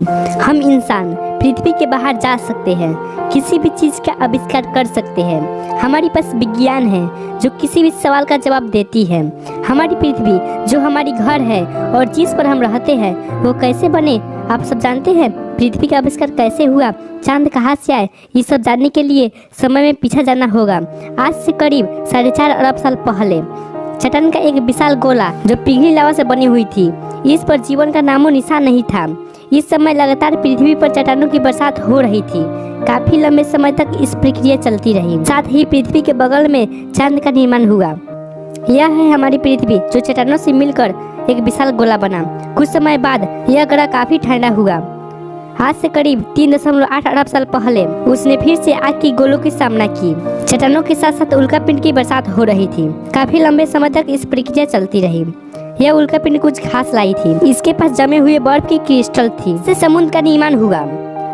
हम इंसान पृथ्वी के बाहर जा सकते हैं, किसी भी चीज़ का आविष्कार कर सकते हैं। हमारे पास विज्ञान है जो किसी भी सवाल का जवाब देती है। हमारी पृथ्वी जो हमारी घर है और जिस पर हम रहते हैं वो कैसे बने आप सब जानते हैं। पृथ्वी का आविष्कार कैसे हुआ, चांद कहाँ से आए, ये सब जानने के लिए समय में पीछे जाना होगा। आज से करीब 4.5 अरब साल पहले चट्टान का एक विशाल गोला जो पिघली लावा से बनी हुई थी, इस पर जीवन का नामो निशान नहीं था। इस समय लगातार पृथ्वी पर चट्टानों की बरसात हो रही थी। काफी लंबे समय तक इस प्रक्रिया चलती रही। साथ ही पृथ्वी के बगल में चांद का निर्माण हुआ। यह है हमारी पृथ्वी जो चट्टानों से मिलकर एक विशाल गोला बना। कुछ समय बाद यह ग्रह काफी ठंडा हुआ। आज से करीब 3.8 अरब साल पहले उसने फिर से आग की गोलों की सामना की। चट्टानों के साथ साथ उल्कापिंड की बरसात हो रही थी। काफी लंबे समय तक इस प्रक्रिया चलती रही। यह उल्कापिंड कुछ खास लाई थी। इसके पास जमे हुए बर्फ की क्रिस्टल थी। इससे समुद्र का निर्माण हुआ।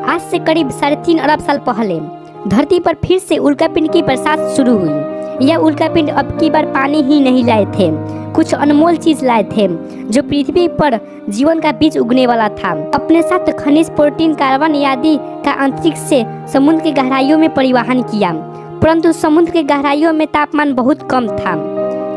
आज से करीब 3.5 अरब साल पहले धरती पर फिर से उल्कापिंड की बरसात शुरू हुई। यह उल्कापिंड अब की बार पानी ही नहीं लाए थे, कुछ अनमोल चीज लाए थे जो पृथ्वी पर जीवन का बीज उगने वाला था। अपने साथ खनिज, प्रोटीन, कार्बन आदि का अंतरिक्ष से समुद्र की गहराइयों में परिवहन किया। परंतु समुद्र की गहराइयों में तापमान बहुत कम था।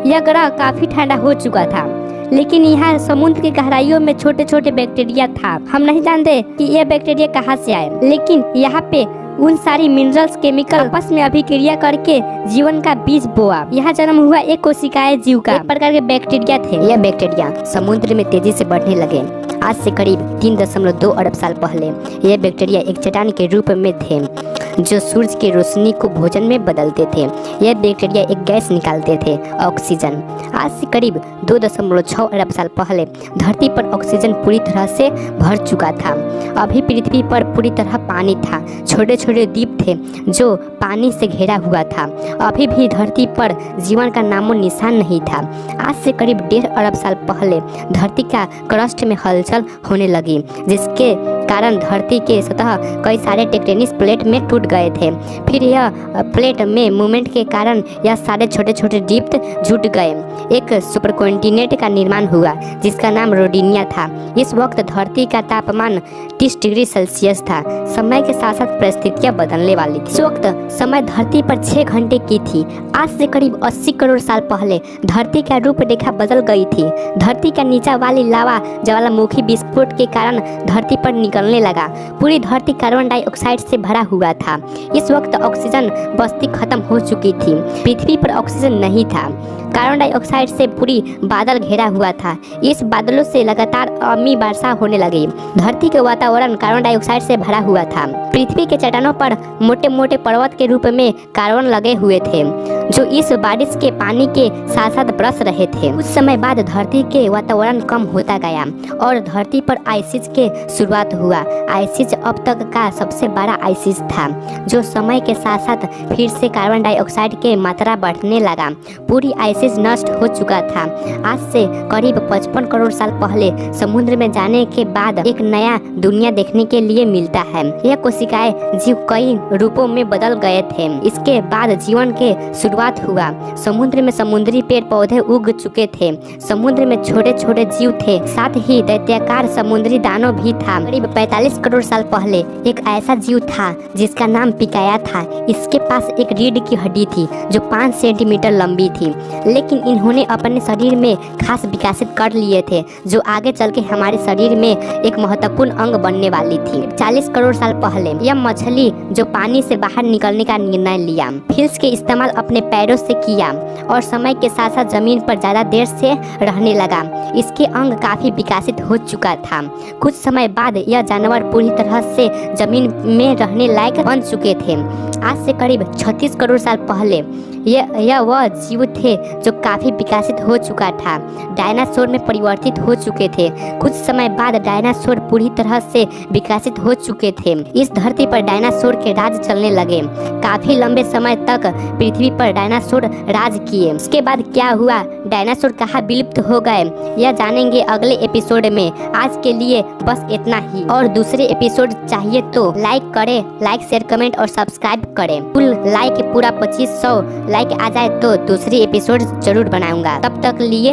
यह ग्रह काफी ठंडा हो चुका था, लेकिन यहाँ समुद्र की गहराइयों में छोटे छोटे बैक्टीरिया था। हम नहीं जानते कि यह बैक्टीरिया कहाँ से आए, लेकिन यहाँ पे उन सारी मिनरल्स, केमिकल आपस में अभिक्रिया करके जीवन का बीज बोआ। यहाँ जन्म हुआ एक कोशिकाएं जीव का। एक प्रकार के बैक्टीरिया थे। यह बैक्टीरिया समुद्र में तेजी से बढ़ने लगे। आज से करीब 3.2 अरब साल पहले यह बैक्टीरिया एक चट्टान के रूप में थे जो सूरज की रोशनी को भोजन में बदलते थे। यह बैक्टीरिया एक गैस निकालते थे, ऑक्सीजन। आज से करीब 2.6 अरब साल पहले धरती पर ऑक्सीजन पूरी तरह से भर चुका था। अभी पृथ्वी पर पूरी तरह पानी था। छोटे छोटे द्वीप थे जो पानी से घिरा हुआ था। अभी भी धरती पर जीवन का नामो निशान नहीं था। आज से करीब 1.5 अरब साल पहले धरती का क्रस्ट में हलचल होने लगी, जिसके कारण धरती के सतह कई सारे टेक्टोनिक प्लेट में टूट गए थे। फिर यह प्लेट में मूवमेंट के कारण यह सारे छोटे छोटे द्वीप जुट गए। एक सुपर कॉन्टिनेंट का निर्माण हुआ जिसका नाम रोडिनिया था। इस वक्त धरती का तापमान 30 डिग्री सेल्सियस था। समय के साथ साथ परिस्थितियां बदलने वाली थी। इस वक्त समय धरती पर 6 घंटे की थी। आज से करीब 80 करोड़ साल पहले धरती का रूपरेखा बदल गई थी। धरती का नीचा वाली लावा ज्वालामुखी विस्फोट के कारण धरती पर निकलने लगा। पूरी धरती कार्बन डाइऑक्साइड से भरा हुआ था। इस वक्त ऑक्सीजन बस्ती खत्म हो चुकी थी। पृथ्वी पर ऑक्सीजन नहीं था। कार्बन डाइऑक्साइड से पूरी बादल घेरा हुआ था। इस बादलों से लगातार अम्ली वर्षा होने लगी। धरती के वातावरण कार्बन डाइऑक्साइड से भरा हुआ था। पृथ्वी के चट्टानों पर मोटे मोटे पर्वत के रूप में कार्बन लगे हुए थे जो इस बारिश के पानी के साथ साथ बरस रहे थे। कुछ समय बाद धरती के वातावरण कम होता गया और धरती पर आइसिस के शुरुआत हुआ। आइसिस अब तक का सबसे बड़ा आइसिस था जो समय के साथ साथ फिर से कार्बन डाइऑक्साइड के मात्रा बढ़ने लगा। पूरी आइसिस नष्ट हो चुका था। आज से करीब 55 करोड़ साल पहले समुद्र में जाने के बाद एक नया दुनिया देखने के लिए मिलता है। यह कोशिकाएं जीव कई रूपों में बदल गए थे। इसके बाद जीवन के शुरुआत हुआ। समुद्र में समुद्री पेड़ पौधे उग चुके थे। समुद्र में छोटे छोटे जीव थे, साथ ही दैत्याकार समुद्री दानव भी था। करीब 45 करोड़ साल पहले एक ऐसा जीव था जिसका नाम पिकाया था। इसके पास एक रीढ़ की हड्डी थी जो 5 सेंटीमीटर लंबी थी, लेकिन इन्होंने अपने शरीर में खास विकसित कर लिए थे जो आगे चल के हमारे शरीर में एक महत्वपूर्ण अंग बनने वाली थी। 40 करोड़ साल पहले यह मछली जो पानी से बाहर निकलने का निर्णय लिया, फिल्स के इस्तेमाल अपने पैरों से किया और समय के साथ साथ जमीन पर ज्यादा देर से रहने लगा। इसके अंग काफी विकसित हो चुका था। कुछ समय बाद यह जानवर पूरी तरह से जमीन में रहने लायक बन चुके थे। आज से करीब 36 करोड़ साल पहले यह वह जीव थे जो काफी विकसित हो चुका था। डायनासोर में परिवर्तित हो चुके थे। कुछ समय बाद डायनासोर पूरी तरह से विकसित हो चुके थे। इस धरती पर डायनासोर के राज चलने लगे। काफी लंबे समय तक पृथ्वी पर डायनासोर राज किए। इसके बाद क्या हुआ, डायनासोर कहाँ विलुप्त हो गए, यह जानेंगे अगले एपिसोड में। आज के लिए बस इतना ही। और दूसरे एपिसोड चाहिए तो लाइक करें, लाइक शेयर कमेंट और सब्सक्राइब करें। फुल लाइक पूरा 2500 लाइक आ जाए तो दूसरी एपिसोड जरूर बनाऊंगा। तब तक लिए